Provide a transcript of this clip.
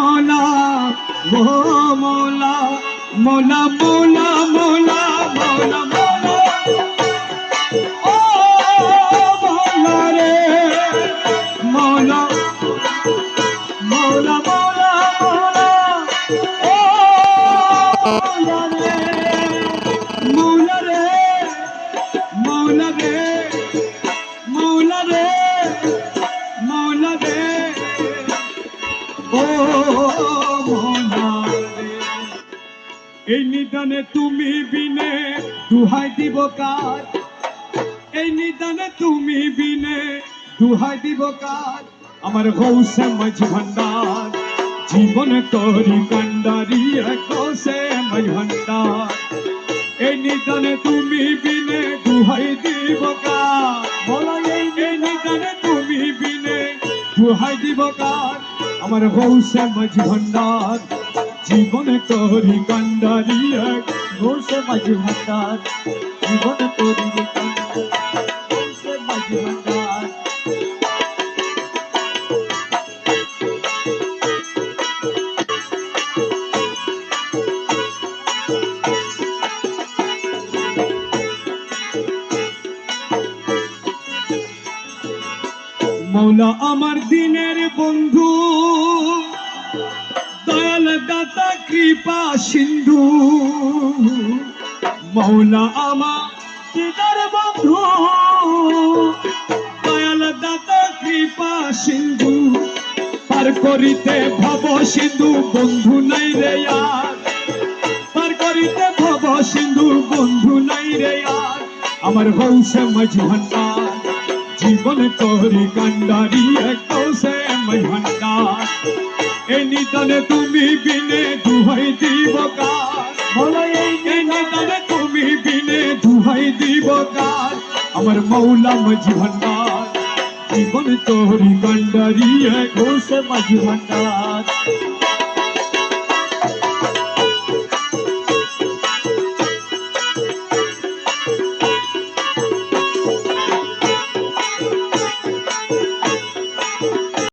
মৌলা ও মৌলা মৌলা মৌলা মৌলা মৌলা মৌলা ও মৌলা রে মৌলা মৌলা মৌলা মৌলা ও মৌলা রে মৌলা রে মৌলা রে মৌলা রে মৌলা রে ও মৌলা রে এই নিদানে তুমি বিনে দুহাই দিব কার এই নিদানে তুমি বিনে দুহাই দিব কার আমার গৌসে মাঝ ভান্ডার জীবন তোরি কান্ডারি গৌসে মাঝ ভান্ডার এই নিদানে তুমি বিনে দুহাই দিব কার বলা এই নিদানে তুমি বিনে দুহাই দিব কার আমার গৌসে মাঝ ভান্ডার জীবন তোরি কান্ডারি গৌসে মাঝ ভান্ডার জীবন তোরি গৌসে মাঝ ভান্ডার মৌলা আমার দিনের বন্ধু দয়াল দাতা কৃপা সিন্ধু মৌলা আমার দিনের বন্ধু দয়াল দাতা কৃপা সিন্ধু পার করিতে ভব সিন্ধু বন্ধু নাই রে আর পার করিতে ভব সিন্ধু বন্ধু নাই রে আর আমার গৌসে মাঝ ভান্ডার জীবন তোরি কান্ডারি গৌসে মাঝ ভান্ডার এই নিদানে তুমি বিনে দুহাই দিব কার বলো এই নিদানে তুমি বিনে দুহাই দিব কার আমার মৌলা মাঝ ভান্ডার জীবন তোরি কান্ডারি গৌসে মাঝ ভান্ডার